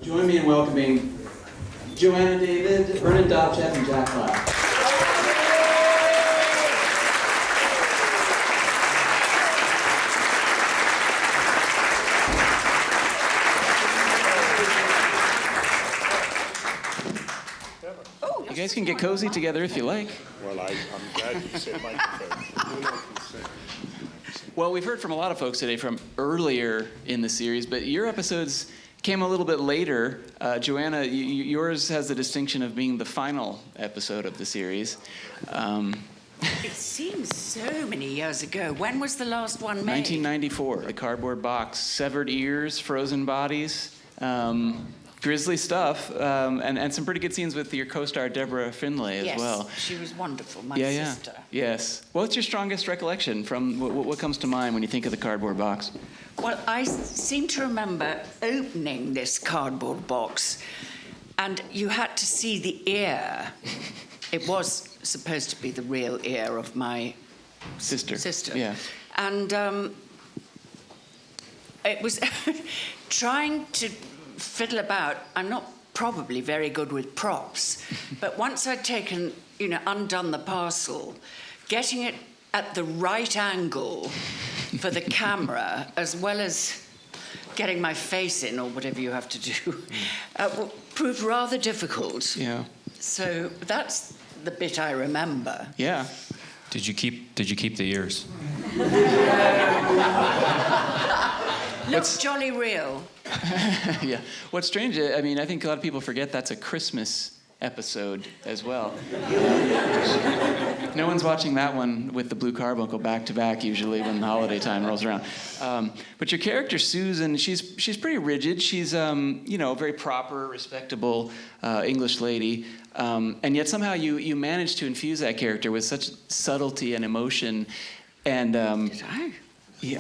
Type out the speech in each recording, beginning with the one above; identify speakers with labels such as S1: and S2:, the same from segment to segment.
S1: Join me in welcoming Joanna David, Vernon Dobtcheff, and Jack Klaff.
S2: You guys can get cozy together if you like.
S3: Well, I'm glad you said microphone.
S2: Well, we've heard from a lot of folks today from earlier in the series, but your episodes came a little bit later. Joanna, yours has the distinction of being the final episode of the series.
S4: It seems so many years ago. When was the last one made?
S2: 1994, The Cardboard Box. Severed ears, frozen bodies, grisly stuff, and some pretty good scenes with your co-star Deborah Finlay as well.
S4: Yes, she was wonderful, my
S2: Yeah.
S4: sister.
S2: Yes. What's your strongest recollection from what comes to mind when you think of The Cardboard Box?
S4: Well, I seem to remember opening this cardboard box, and you had to see the ear. It was supposed to be the real ear of my
S2: Sister.
S4: Yeah. And it was trying to fiddle about. I'm not probably very good with props, but once I'd taken, undone the parcel, getting it at the right angle for the camera, as well as getting my face in, or whatever you have to do, proved rather difficult.
S2: Yeah.
S4: So that's the bit I remember.
S2: Yeah.
S5: Did you keep the ears?
S4: Looks jolly real.
S2: Yeah. What's strange, I mean, I think a lot of people forget that's a Christmas episode as well. No one's watching that one with the Blue Carbuncle back to back usually when the holiday time rolls around. But your character Susan, she's pretty rigid. She's a very proper, respectable English lady, and yet somehow you manage to infuse that character with such subtlety and emotion. And
S4: Did I?
S2: yeah,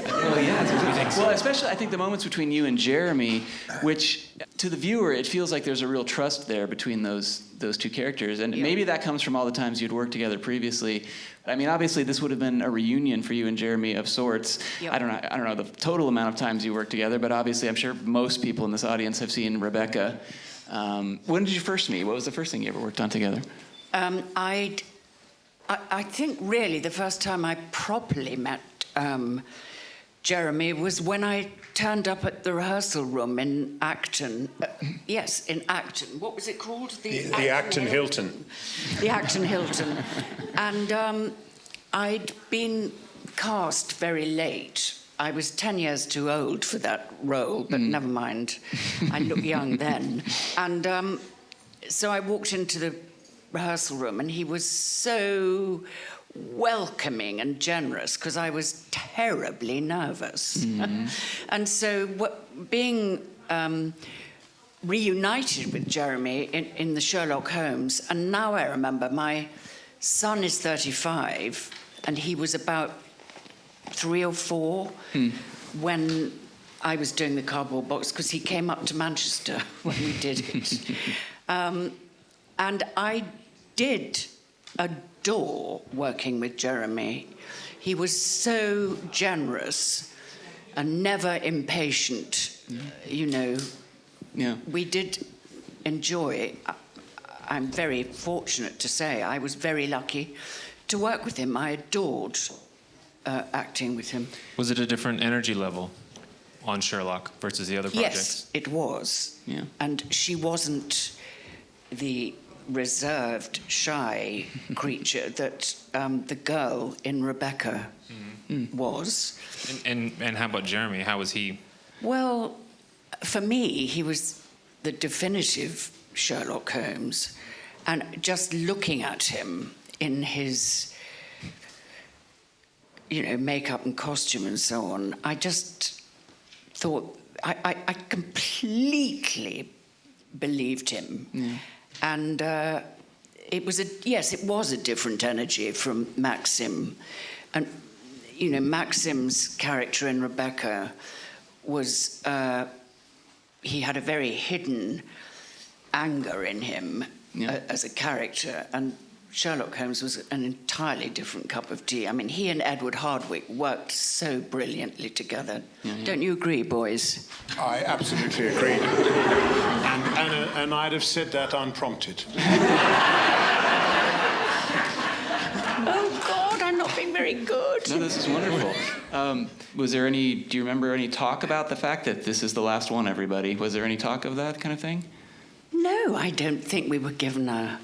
S2: well, especially I think the moments between you and Jeremy, which to the viewer it feels like there's a real trust there between those two characters, and maybe that comes from all the times you'd worked together previously. I mean, obviously this would have been a reunion for you and Jeremy of sorts. Yep. I don't know the total amount of times you worked together, but obviously I'm sure most people in this audience have seen Rebecca. When did you first meet? What was the first thing you ever worked on together?
S4: I think really the first time I properly met Jeremy was when I turned up at the rehearsal room in Acton. Yes, in Acton. What was it called?
S3: The Acton Hilton.
S4: The Acton Hilton. And I'd been cast very late. I was 10 years too old for that role, but never mind. I looked young then. And so I walked into the rehearsal room, and he was so welcoming and generous because I was terribly nervous. And so being reunited with Jeremy in the Sherlock Holmes, and now I remember my son is 35 and he was about 3 or 4 when I was doing the cardboard box, because he came up to Manchester when we did it. And I did adore working with Jeremy. He was so generous and never impatient.
S2: Yeah.
S4: We did enjoy. I'm very fortunate to say I was very lucky to work with him. I adored acting with him.
S5: Was it a different energy level on Sherlock versus the other projects?
S4: Yes, it was.
S2: Yeah.
S4: And she wasn't the reserved, shy creature that the girl in Rebecca was.
S5: And how about Jeremy? How was he?
S4: Well, for me, he was the definitive Sherlock Holmes. And just looking at him in his, makeup and costume and so on, I just thought, I completely believed him. Yeah. And it was a different energy from Maxim. And, Maxim's character in Rebecca was, he had a very hidden anger in him as a character. And Sherlock Holmes was an entirely different cup of tea. I mean, he and Edward Hardwicke worked so brilliantly together. Don't you agree, boys?
S3: I absolutely agree. and I'd have said that unprompted.
S4: Oh, God, I'm not being very good.
S2: No, this is wonderful. Was there any, do you remember any talk about the fact that this is the last one, everybody? Was there any talk of that kind of thing?
S4: No, I don't think we were given a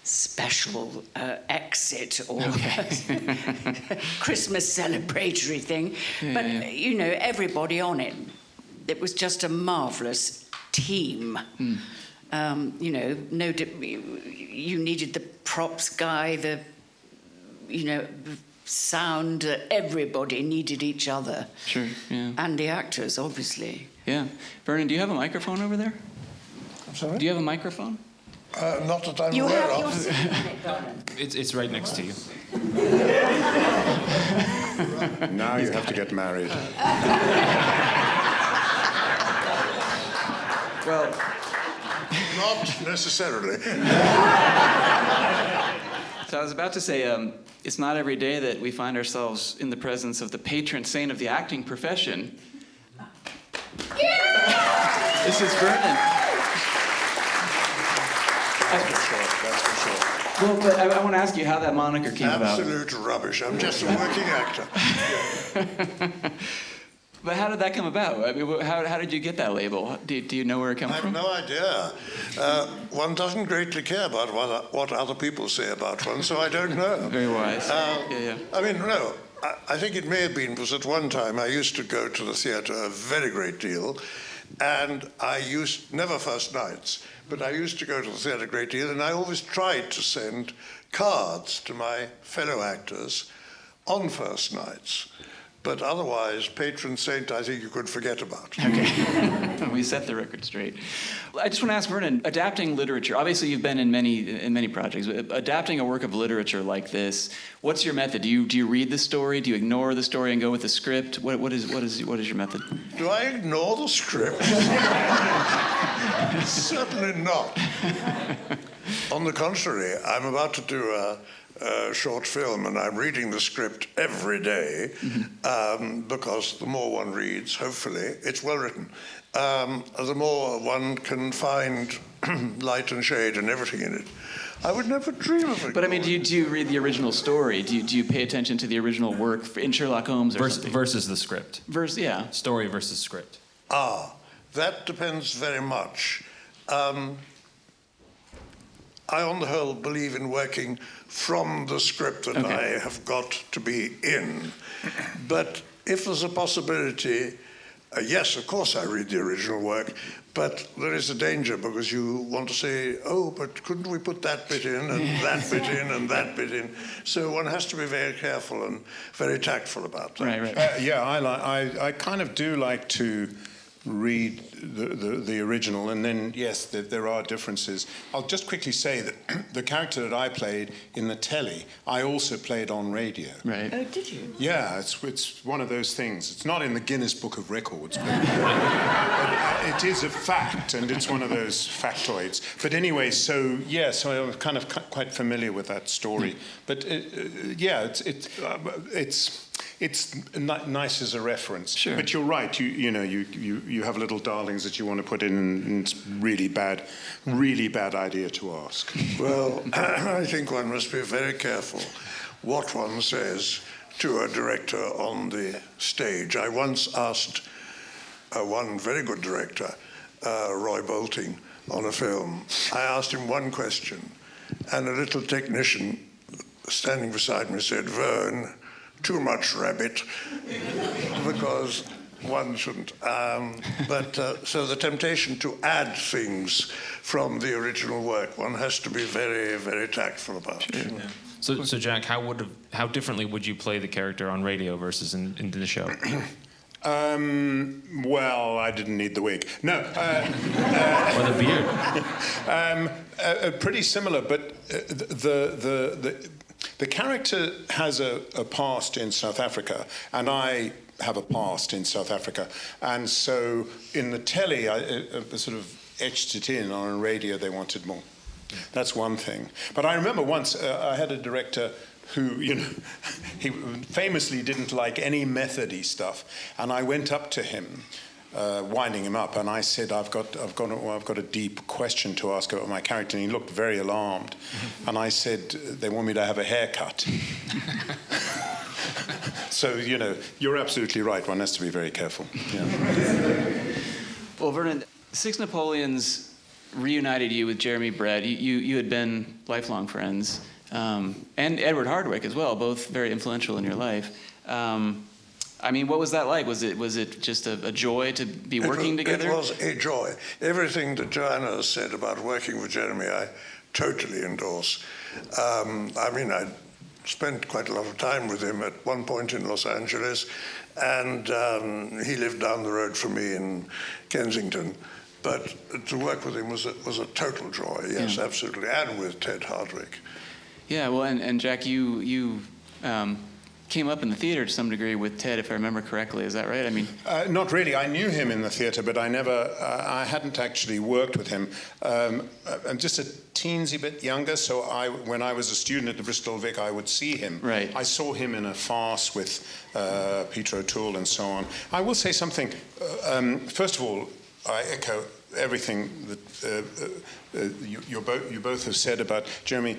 S4: special exit or Christmas celebratory thing. But, you know, everybody on it, it was just a marvellous team. You know, you needed the props guy, the sound, everybody needed each other.
S2: Sure, yeah.
S4: And the actors, obviously.
S2: Yeah. Vernon, do you have a microphone over there?
S6: I'm sorry?
S2: Do you have a microphone?
S6: Not that I'm
S4: You
S6: aware
S4: have
S6: of.
S4: your seat on it, Vernon.
S5: It's right next to you.
S3: Now you have to get married.
S2: Well,
S6: Not necessarily.
S2: so I was about to say, it's not every day that we find ourselves in the presence of the patron saint of the acting profession. Yeah! This is Vernon.
S3: That's for sure.
S2: Well, but I want to ask you how that moniker came about.
S6: Absolute rubbish. I'm just a working actor.
S2: But how did that come about? I mean, how did you get that label? Do you know where it comes
S6: I have
S2: from?
S6: no idea. One doesn't greatly care about what other people say about one, so I don't know.
S2: Very wise. Yeah.
S6: I mean, no, I think it may have been because at one time I used to go to the theatre a very great deal, and I used, never first nights, but I used to go to the theatre a great deal, and I always tried to send cards to my fellow actors on first nights. But otherwise, patron saint, I think you could forget about.
S2: Okay. We set the record straight. I just want to ask Vernon, adapting literature, obviously you've been in many projects, but adapting a work of literature like this, what's your method? Do you read the story? Do you ignore the story and go with the script? What is your method?
S6: Do I ignore the script? Certainly not. On the contrary, I'm about to do a short film, and I'm reading the script every day because the more one reads, hopefully, it's well written, the more one can find light and shade and everything in it. I would never dream of it.
S2: But I mean, do you read the original story? Do you pay attention to the original work in Sherlock Holmes or something?
S5: Versus the script.
S2: Yeah.
S5: Story versus script.
S6: That depends very much. I, on the whole, believe in working from the script that I have got to be in. But if there's a possibility, yes, of course I read the original work, but there is a danger because you want to say, oh, but couldn't we put that bit in and that bit in and that bit in? So one has to be very careful and very tactful about that.
S2: Right.
S3: I kind of do like to read the original, and then yes, there are differences. I'll just quickly say that the character that I played in the telly, I also played on radio.
S2: Right.
S4: Oh, did you?
S3: Yeah, it's one of those things. It's not in the Guinness Book of Records, but it is a fact, and it's one of those factoids. But anyway, so I'm kind of quite familiar with that story. But it's nice as a reference.
S2: Sure.
S3: But you're right. You have little darlings that you want to put in, and it's really bad idea to ask.
S6: Well, I think one must be very careful what one says to a director on the stage. I once asked one very good director, Roy Bolting, on a film. I asked him one question, and a little technician standing beside me said, "Vern, too much rabbit," because one shouldn't. So the temptation to add things from the original work, one has to be very, very tactful about.
S2: Sure.
S5: Yeah. So Jack, how differently would you play the character on radio versus in the show?
S3: Well, I didn't need the wig. No.
S5: Or the beard?
S3: Pretty similar, but the character has a past in South Africa, and I have a past in South Africa. And so in the telly, I sort of etched it in. On radio, they wanted more. That's one thing. But I remember once I had a director who, he famously didn't like any method-y stuff. And I went up to him winding him up, and I said, I've got a deep question to ask about my character, and he looked very alarmed. And I said, they want me to have a haircut. So, you're absolutely right. One has to be very careful. Yeah.
S2: Well, Vernon, Six Napoleons reunited you with Jeremy Brett. You had been lifelong friends, and Edward Hardwicke as well, both very influential in your life. What was that like? Was it just a joy to be working together?
S6: It was a joy. Everything that Joanna said about working with Jeremy, I totally endorse. I spent quite a lot of time with him at one point in Los Angeles, and he lived down the road from me in Kensington. But to work with him was a total joy, yes, yeah. Absolutely, and with Ted Hardwicke. Yeah,
S2: well, and Jack, you came up in the theater to some degree with Ted, if I remember correctly. Is that right?
S3: Not really. I knew him in the theater, but I hadn't actually worked with him. I'm just a teensy bit younger, so when I was a student at the Bristol Vic, I would see him.
S2: Right.
S3: I saw him in a farce with Peter O'Toole and so on. I will say something. First of all, I echo everything that you both have said about Jeremy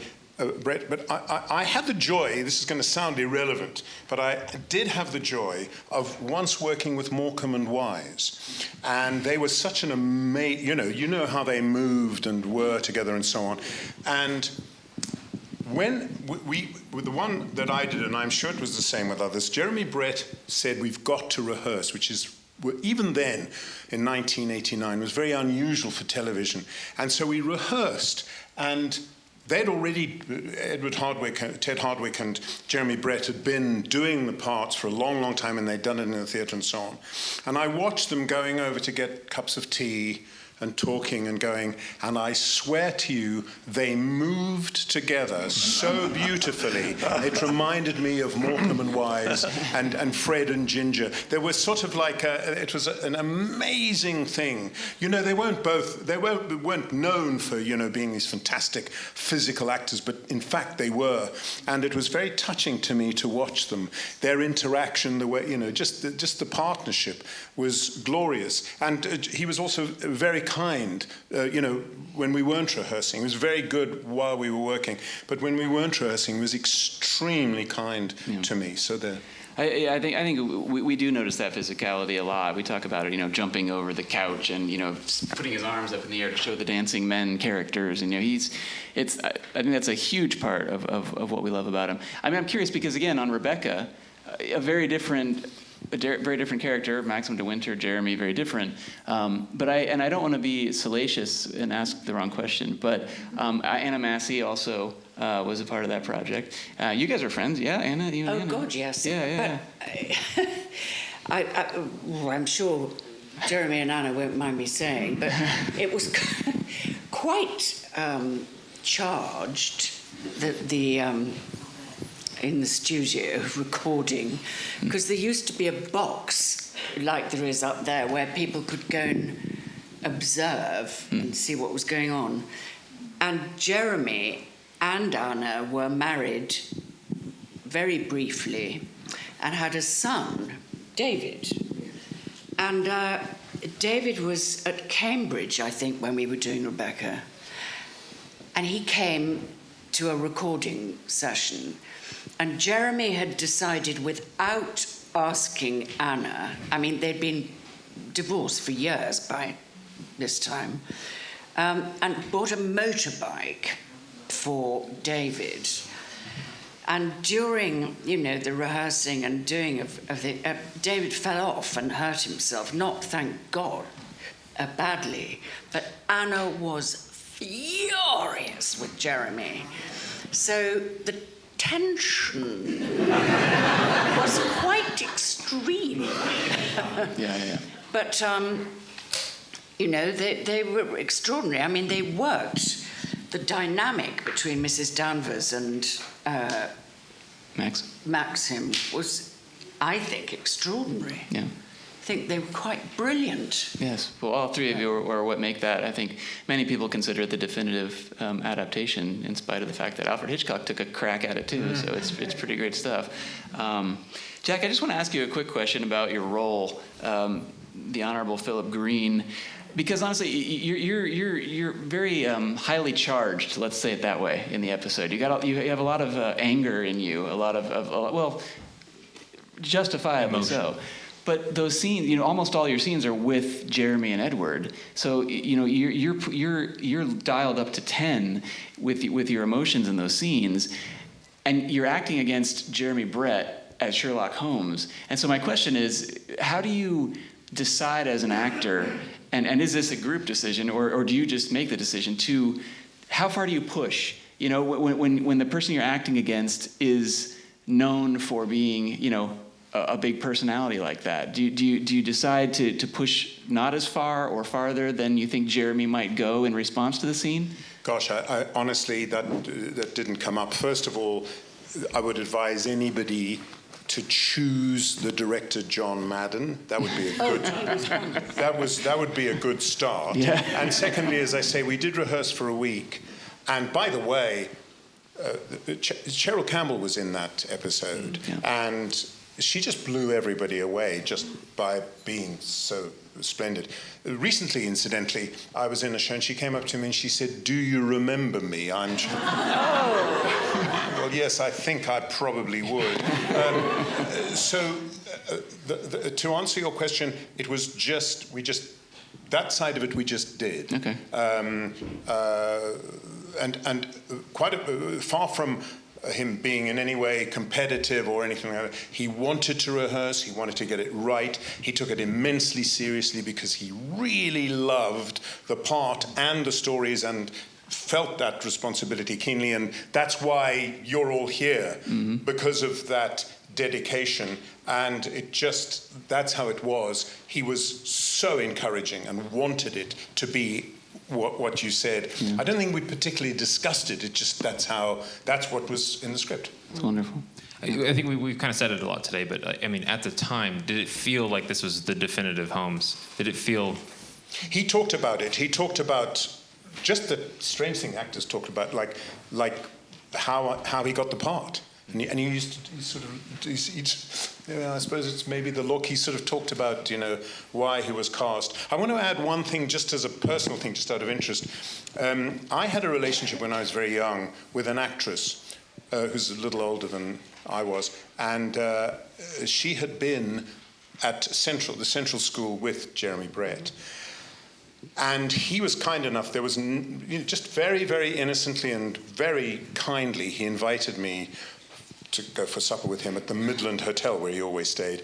S3: Brett, but I had the joy, this is going to sound irrelevant, but I did have the joy of once working with Morecambe and Wise. And they were such an amazing, you know how they moved and were together and so on. And when with the one that I did, and I'm sure it was the same with others, Jeremy Brett said, we've got to rehearse, which is, even then, in 1989, was very unusual for television. And so we rehearsed, and they'd already, Ted Hardwicke and Jeremy Brett had been doing the parts for a long, long time, and they'd done it in the theatre and so on. And I watched them going over to get cups of tea and talking and going, and I swear to you, they moved together so beautifully. It reminded me of Morecambe and Wise and Fred and Ginger. There was sort of like it was an amazing thing. They weren't known for being these fantastic physical actors, but in fact they were. And it was very touching to me to watch them. Their interaction, the way just the partnership was glorious. And he was also very kind, when we weren't rehearsing. He was very good while we were working, but when we weren't rehearsing, he was extremely kind to me. So
S2: I think we do notice that physicality a lot. We talk about it, jumping over the couch and putting his arms up in the air to show the dancing men characters. And I think that's a huge part of what we love about him. I'm curious because again on Rebecca, a very different character, Maxim de Winter, Jeremy, very different. But I don't want to be salacious and ask the wrong question, but Anna Massey also was a part of that project. You guys are friends, yeah, Anna? Anna?
S4: God, yes.
S2: Yeah.
S4: I'm sure Jeremy and Anna won't mind me saying, but it was quite charged, in the studio recording, because there used to be a box like there is up there where people could go and observe and see what was going on. And Jeremy and Anna were married very briefly and had a son, David. And David was at Cambridge, I think, when we were doing Rebecca. And he came to a recording session. And Jeremy had decided, without asking Anna, they'd been divorced for years by this time, and bought a motorbike for David. And during, the rehearsing and doing of it, David fell off and hurt himself, not, thank God, badly, but Anna was furious with Jeremy. So the tension was quite extreme.
S2: Yeah.
S4: But, they were extraordinary. They worked. The dynamic between Mrs. Danvers and Maxim was, I think, extraordinary.
S2: Yeah.
S4: I think they were quite brilliant.
S2: Yes. Well, all three of you are what make that. I think many people consider it the definitive adaptation, in spite of the fact that Alfred Hitchcock took a crack at it too. So it's pretty great stuff. Jack, I just want to ask you a quick question about your role. the Honorable Philip Green, because honestly, you're very highly charged. Let's say it that way in the episode. You have a lot of anger in you, a lot of justifiably so. But those scenes, almost all your scenes are with Jeremy and Edward. So you're dialed up to 10 with your emotions in those scenes, and you're acting against Jeremy Brett as Sherlock Holmes. And so my question is, how do you decide as an actor, and is this a group decision, or do you just make the decision to, how far do you push? When the person you're acting against is known for being, a big personality like that, do you decide to push not as far or farther than you think Jeremy might go in response to the scene?
S3: Gosh, I honestly, that didn't come up. First of all, I would advise anybody to choose the director John Madden. That would be a good. That would be a good start.
S2: Yeah.
S3: And secondly, as I say, we did rehearse for a week. And by the way, Cheryl Campbell was in that episode, and she just blew everybody away just by being so splendid. Recently, incidentally, I was in a show and she came up to me and she said, "Do you remember me?" Well, yes, I think I probably would. To answer your question, it was that side of it we just did.
S2: Okay.
S3: And quite far from him being in any way competitive or anything like that. He wanted to rehearse, he wanted to get it right. He took it immensely seriously because he really loved the part and the stories and felt that responsibility keenly. And that's why you're all here, because of that dedication. And that's how it was. He was so encouraging and wanted it to be what you said. I don't think we particularly discussed it. That's what was in the script.
S2: It's wonderful.
S5: I think we've kind of said it a lot today, but I mean, at the time, did it feel like this was the definitive Holmes? Did it feel?
S3: He talked about it. He talked about just the strange thing actors talked about, like how he got the part. And he used to I suppose it's maybe the look. He sort of talked about, why he was cast. I want to add one thing just as a personal thing, just out of interest. I had a relationship when I was very young with an actress who's a little older than I was. And she had been at the Central School with Jeremy Brett. And he was kind enough, there was, just very, very innocently and very kindly, he invited me to go for supper with him at the Midland Hotel where he always stayed.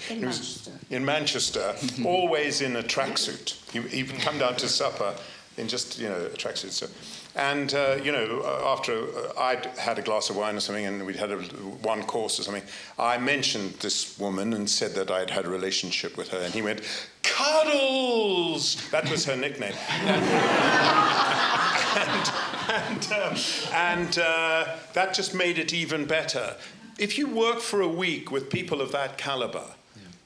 S3: In Manchester, always in a tracksuit. He would come down to supper in just, a tracksuit. So. And, after I'd had a glass of wine or something and we'd had one course or something, I mentioned this woman and said that I'd had a relationship with her. And he went, "Cuddles!" That was her nickname. and that just made it even better. If you work for a week with people of that caliber,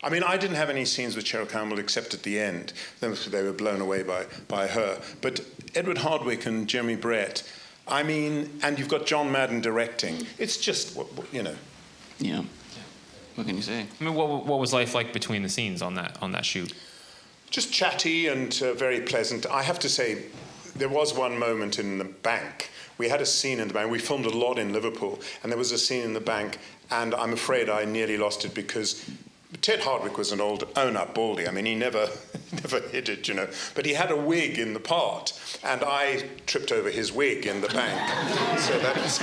S3: I mean, I didn't have any scenes with Cheryl Campbell except at the end. They were blown away by her. But Edward Hardwicke and Jeremy Brett, I mean, and you've got John Madden directing. It's just,
S2: Yeah. What can you say?
S5: I mean, what was life like between the scenes on that shoot?
S3: Just chatty and very pleasant. I have to say, there was one moment in the bank. We had a scene in the bank. We filmed a lot in Liverpool, and there was a scene in the bank, and I'm afraid I nearly lost it because Ted Hardwicke was an old own-up baldy. I mean, he never hid it, But he had a wig in the part, and I tripped over his wig in the bank. So that was...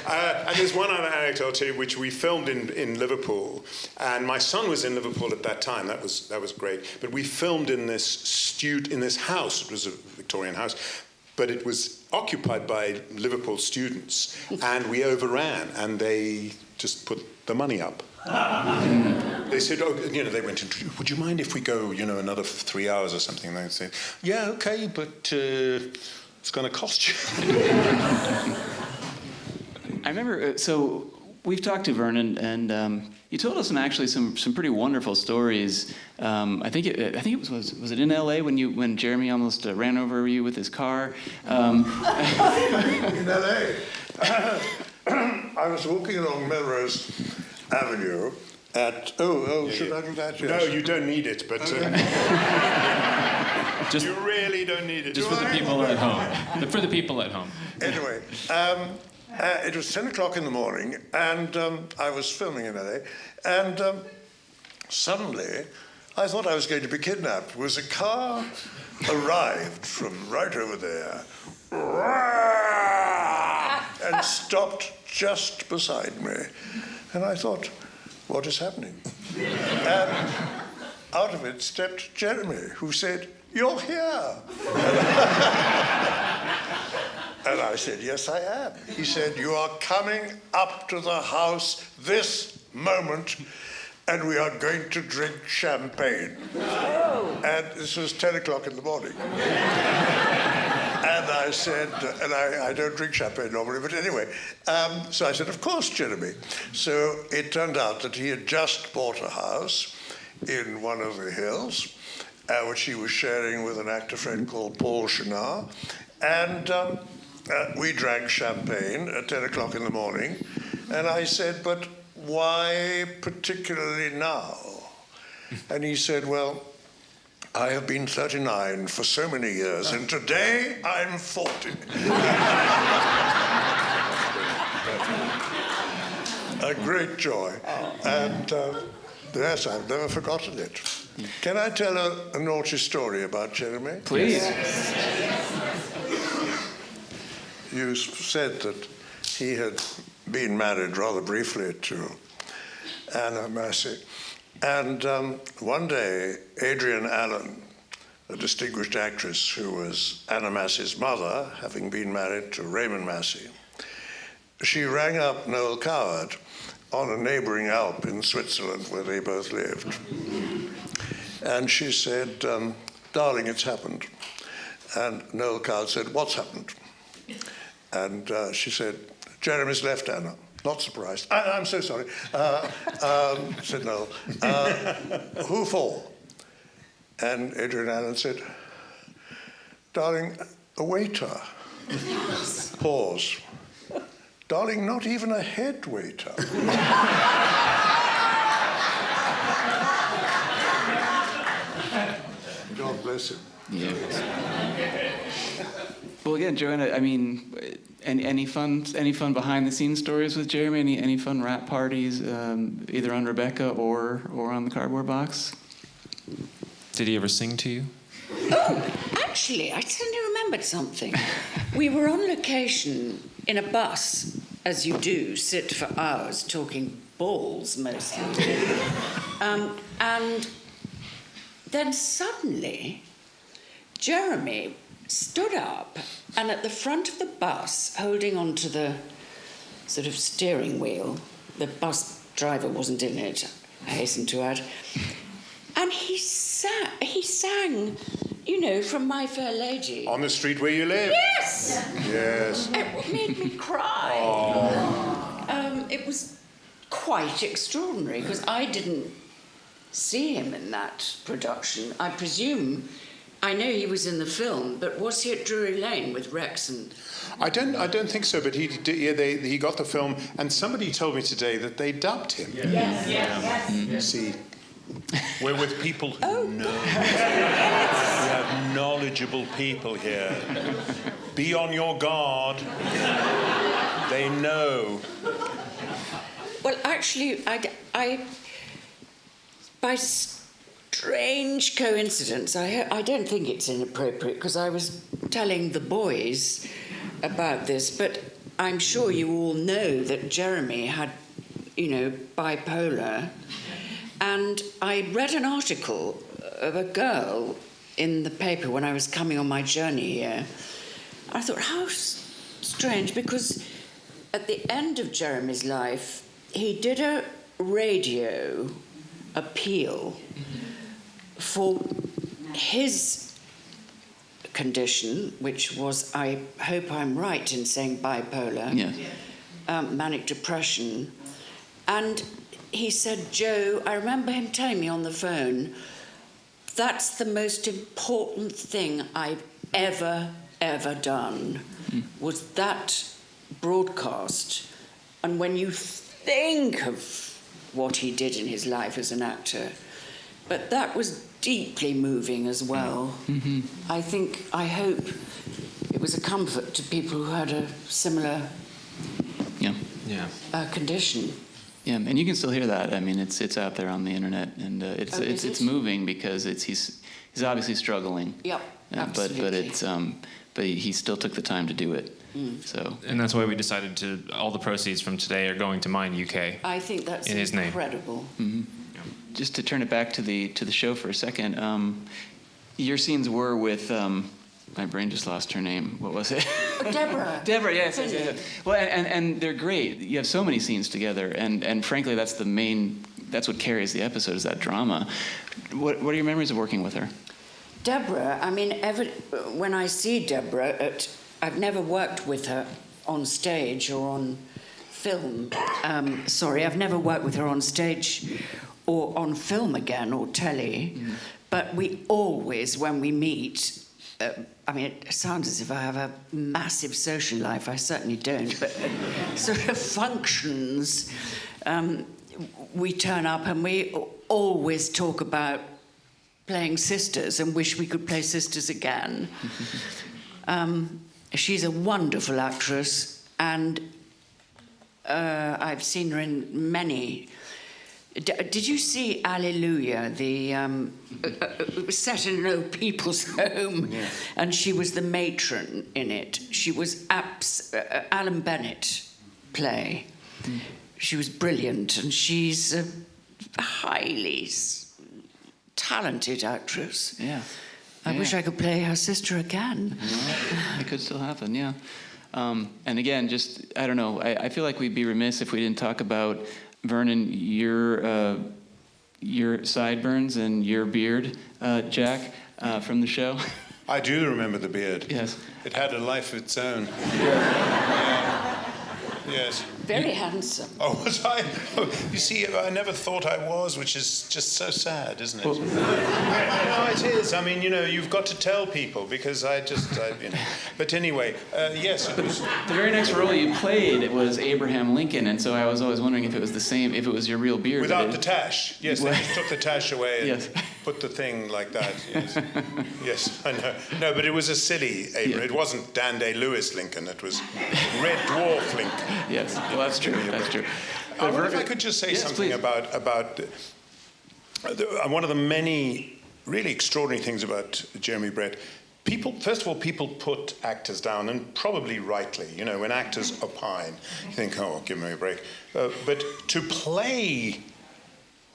S3: and there's one other anecdote too, which we filmed in Liverpool, and my son was in Liverpool at that time. That was great. But we filmed in this house. It was a Victorian house, but it was occupied by Liverpool students, and we overran, and they just put the money up. They said, they went into, "Would you mind if we go, another 3 hours or something?" And they said, "Yeah, okay, but it's going to cost you."
S2: I remember, so we've talked to Vernon, and you told us some pretty wonderful stories. I think it was it in L.A. when Jeremy almost ran over you with his car?
S6: In L.A. I was walking along Melrose Avenue, Should I do that? Yes.
S3: No, you don't need it, but
S5: Just,
S3: you really don't need it.
S5: just for the people at home. For the people at home.
S6: Anyway, it was 10 o'clock in the morning, and I was filming in LA, and suddenly I thought I was going to be kidnapped. Was a car arrived from right over there and stopped just beside me. And I thought, what is happening? And out of it stepped Jeremy, who said, "You're here." And I said, "Yes, I am." He said, "You are coming up to the house this moment, and we are going to drink champagne." And this was 10 o'clock in the morning. And I said, and I don't drink champagne normally, but anyway. So I said, "Of course, Jeremy." So it turned out that he had just bought a house in one of the hills, which he was sharing with an actor friend called Paul Chenard. And we drank champagne at 10 o'clock in the morning. And I said, "But why particularly now?" And he said, "Well, I have been 39 for so many years, and today I'm 40. A great joy. And yes, I've never forgotten it. Can I tell a naughty story about Jeremy?
S2: Please.
S6: You said that he had been married rather briefly to Anna Massey. And one day, Adrian Allen, a distinguished actress who was Anna Massey's mother, having been married to Raymond Massey, she rang up Noel Coward on a neighboring Alp in Switzerland where they both lived. And she said, "Darling, it's happened." And Noel Coward said, "What's happened?" And she said, "Jeremy's left Anna." Not surprised. I'm so sorry, said Noel. "Who for?" And Adrian Allen said, "Darling, a waiter." Pause. "Darling, not even a head waiter." God bless him.
S2: Yeah. Well, again, Joanna, I mean, any fun behind the scenes stories with Jeremy? Any fun rap parties, either on Rebecca or on the Cardboard Box?
S5: Did he ever sing to you?
S4: Oh, actually, I suddenly remembered something. We were on location in a bus, as you do, sit for hours talking balls mostly. And then suddenly, Jeremy stood up and at the front of the bus, holding onto the sort of steering wheel, the bus driver wasn't in it, I hasten to add, and he sang, you know, from My Fair Lady.
S3: On the street where you live?
S4: Yes!
S3: Yes.
S4: It made me cry. It was quite extraordinary because I didn't see him in that production. I presume, I know he was in the film, but was he at Drury Lane with Rex and...
S3: I don't think so, but he did, yeah, he got the film, and somebody told me today that they dubbed him.
S7: Yes.
S3: See,
S7: We're with people who know. We have knowledgeable people here. Be on your guard. They know.
S4: Well, actually, I by strange coincidence, I don't think it's inappropriate because I was telling the boys about this, but I'm sure you all know that Jeremy had, you know, bipolar. And I read an article of a girl in the paper when I was coming on my journey here. I thought, how strange, because at the end of Jeremy's life, he did a radio appeal for his condition, which was, I hope I'm right in saying bipolar, manic depression. And he said, Joe, I remember him telling me on the phone, that's the most important thing I've ever done, was that broadcast. And when you think of what he did in his life as an actor. But that was deeply moving as well. Mm-hmm. I hope it was a comfort to people who had a similar condition.
S2: Yeah, and you can still hear that. I mean, it's out there on the internet, and it's moving because he's obviously struggling.
S4: Yep, absolutely.
S2: But he still took the time to do it. Mm. So.
S5: And that's why we decided all the proceeds from today are going to Mind UK.
S4: I think that's
S5: in his
S4: incredible.
S2: Mm-hmm. Yeah. Just to turn it back to the show for a second, your scenes were with. My brain just lost her name. What was it?
S4: Deborah.
S2: Deborah, yes. Well, and they're great. You have so many scenes together, and frankly, that's what carries the episode, is that drama. What are your memories of working with her?
S4: Deborah, I mean, when I see Deborah, I've never worked with her on stage or on film. I've never worked with her on stage or on film again, or telly. Mm. But we always, when we meet, it sounds as if I have a massive social life. I certainly don't. But sort of functions, we turn up and we always talk about playing sisters and wish we could play sisters again. She's a wonderful actress, and I've seen her in many. Did you see Alleluia? It was set in an old people's home, yeah. And she was the matron in it. She was Alan Bennett play. Mm. She was brilliant, and she's a highly talented actress.
S2: Yeah.
S4: I wish I could play her sister again.
S2: It could still happen, yeah. And again, just, I don't know, I feel like we'd be remiss if we didn't talk about, Vernon, your sideburns and your beard, Jack, from the show.
S3: I do remember the beard.
S2: Yes.
S3: It had a life of its own. Yeah. Yes.
S4: Very handsome.
S3: Oh, was I? Oh, you see, I never thought I was, which is just so sad, isn't it? Well, no, it is. I mean, you've got to tell people, because But anyway, yes. It was.
S2: The very next role you played was Abraham Lincoln, and so I was always wondering if it was the same, if it was your real beard.
S3: Without the tash. Yes, they just took the tash away and
S2: yes.
S3: put the thing like that. Yes. Yes, I know. No, but it was a silly Abraham. Yeah. It wasn't Dan Day-Lewis Lincoln. It was Red Dwarf Lincoln.
S2: Yes, well, that's true. That's true.
S3: I wonder if I could just say something about one of the many really extraordinary things about Jeremy Brett. First of all, people put actors down, and probably rightly. When actors opine, you think, oh, give me a break. But to play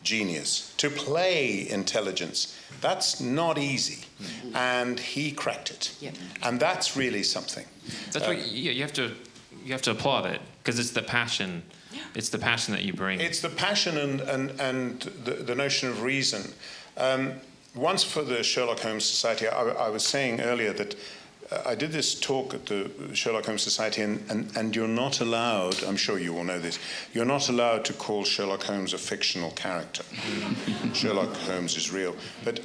S3: genius, to play intelligence, that's not easy. Mm-hmm. And he cracked it. Yep. And that's really something.
S5: That's why you have to applaud it, because it's the passion. It's the passion that you bring.
S3: It's the passion and the notion of reason. Once for the Sherlock Holmes Society, I was saying earlier that I did this talk at the Sherlock Holmes Society, and you're not allowed, I'm sure you all know this, you're not allowed to call Sherlock Holmes a fictional character. Sherlock Holmes is real. But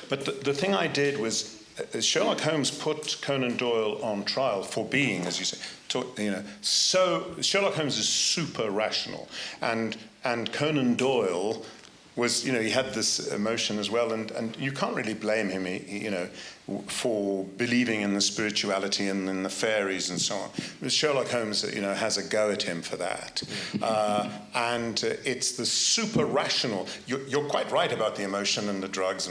S3: the thing I did was, Sherlock Holmes put Conan Doyle on trial for being, as you say, so Sherlock Holmes is super rational, and Conan Doyle was, he had this emotion as well, and you can't really blame him, for believing in the spirituality and in the fairies and so on. But Sherlock Holmes, has a go at him for that. And it's the super rational. You're quite right about the emotion and the drugs,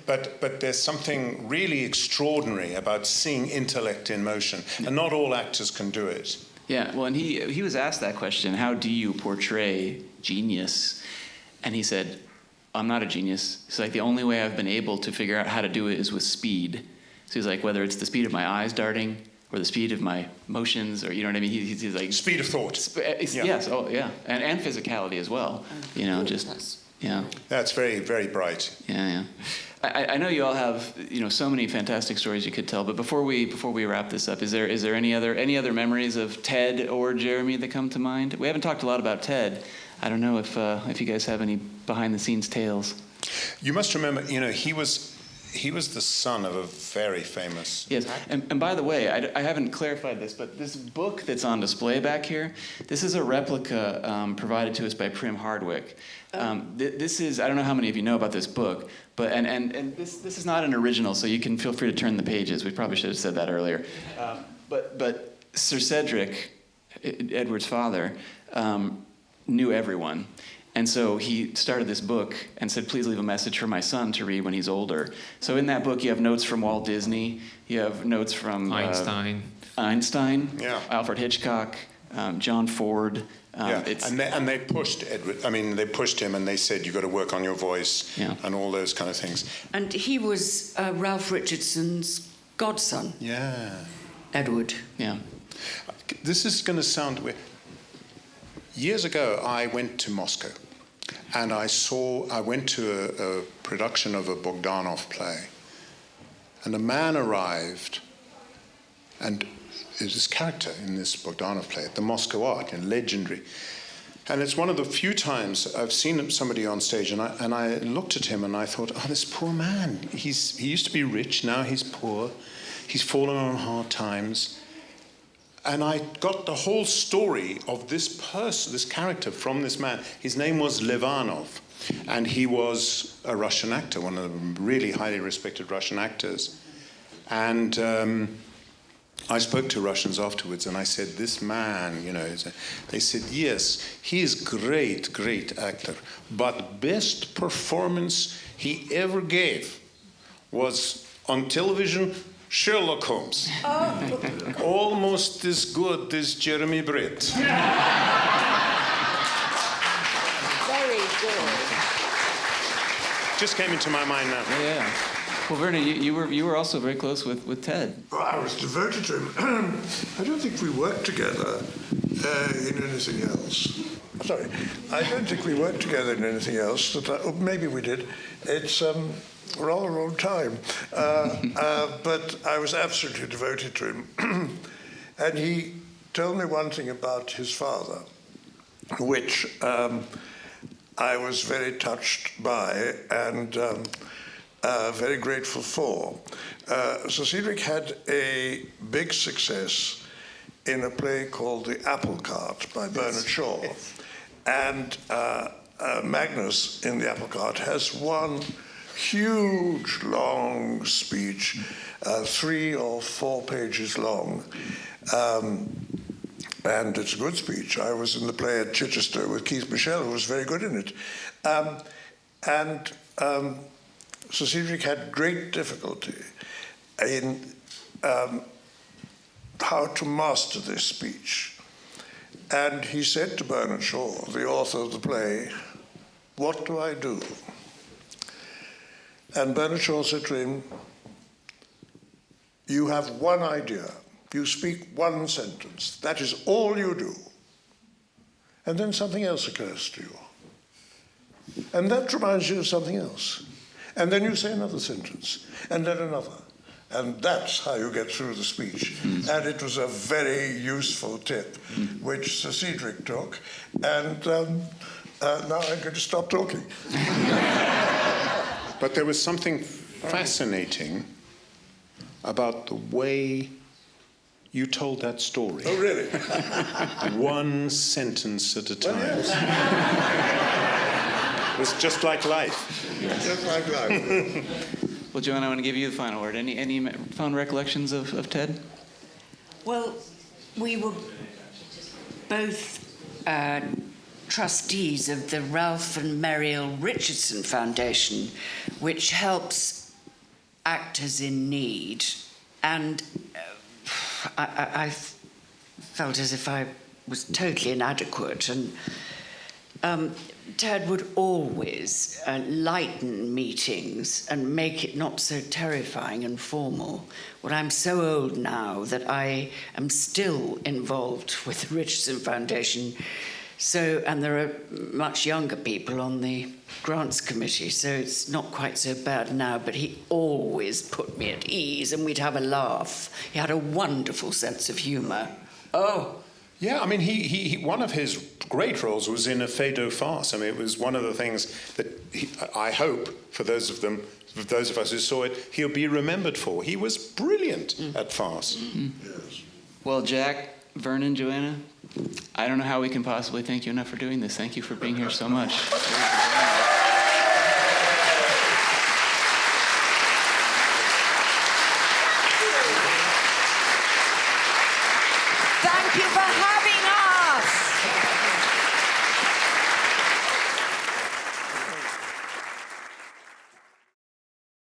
S3: but there's something really extraordinary about seeing intellect in motion, and not all actors can do it.
S2: Yeah, well, and he was asked that question, how do you portray genius? And he said, I'm not a genius. It's like the only way I've been able to figure out how to do it is with speed. So he's like, whether it's the speed of my eyes darting or the speed of my motions, or you know what I mean? He's like
S3: speed of thought.
S2: Yes, oh yeah, and physicality as well.
S3: That's very, very bright.
S2: Yeah. I know you all have so many fantastic stories you could tell, but before we wrap this up, is there any other memories of Ted or Jeremy that come to mind? We haven't talked a lot about Ted. I don't know if you guys have any behind-the-scenes tales.
S3: You must remember, he was he was the son of a very famous.
S2: Yes, and by the way, I haven't clarified this, but this book that's on display back here, this is a replica provided to us by Prim Hardwicke. This is, I don't know how many of you know about this book, but and this is not an original, so you can feel free to turn the pages. We probably should have said that earlier. But Sir Cedric, Edward's father, knew everyone. And so he started this book and said, please leave a message for my son to read when he's older. So in that book, you have notes from Walt Disney. You have notes from
S5: Einstein,
S3: Yeah.
S2: Alfred Hitchcock, John Ford.
S3: And they pushed Edward. I mean, they pushed him and they said, you've got to work on your voice and all those kind of things.
S4: And he was Ralph Richardson's godson.
S3: Yeah.
S4: Edward.
S2: Yeah.
S3: This is going to sound weird. Years ago, I went to Moscow. And I went to a production of a Bogdanov play. And a man arrived, and there's this character in this Bogdanov play, the Moscow Art, legendary. And it's one of the few times I've seen somebody on stage, and I looked at him and I thought, oh, this poor man. He used to be rich, now he's poor. He's fallen on hard times. And I got the whole story of this person, this character from this man. His name was Levanov, and he was a Russian actor, one of the really highly respected Russian actors. And I spoke to Russians afterwards, and I said, this man, they said, yes, he is great, great actor, but best performance he ever gave was on television, Sherlock Holmes. Oh. Almost as good as Jeremy Brett.
S4: Very good.
S3: Just came into my mind now.
S2: Yeah. Well, Vernon, you were also very close with Ted.
S6: Well, I was devoted to him. I don't think we worked together in anything else. Sorry, I don't think we worked together in anything else. Maybe we did. It's rather old time. But I was absolutely devoted to him. And he told me one thing about his father, which I was very touched by and very grateful for. So Cedric had a big success in a play called The Apple Cart by Bernard Shaw. And Magnus in The Apple Cart has one huge, long speech, 3 or 4 pages long. And it's a good speech. I was in the play at Chichester with Keith Michelle, who was very good in it. So Cedric had great difficulty in how to master this speech. And he said to Bernard Shaw, the author of the play, "What do I do?" And Bernard Shaw said to him, "You have one idea. You speak one sentence. That is all you do. And then something else occurs to you. And that reminds you of something else. And then you say another sentence, and then another. And that's how you get through the speech." And it was a very useful tip, which Sir Cedric took. And now I'm going to stop talking.
S3: But there was something fascinating about the way you told that story.
S6: Oh, really?
S3: One sentence at a time. It was just like life.
S6: Just like life.
S2: Well, Joanna, I want to give you the final word. Any fond recollections of Ted?
S4: Well, we were both trustees of the Ralph and Mariel Richardson Foundation, which helps actors in need. And I felt as if I was totally inadequate. And Ted would always lighten meetings and make it not so terrifying and formal. Well, I'm so old now that I am still involved with the Richardson Foundation. And there are much younger people on the grants committee, so it's not quite so bad now, but he always put me at ease and we'd have a laugh. He had a wonderful sense of humour. Oh,
S3: Yeah, I mean, he one of his great roles was in a Feydeau farce. I mean, it was one of the things that I hope for those of us who saw it, he'll be remembered for. He was brilliant at farce.
S6: Yes.
S2: Well, Jack, Vernon, Joanna, I don't know how we can possibly thank you enough for doing this. Thank you for being here so much.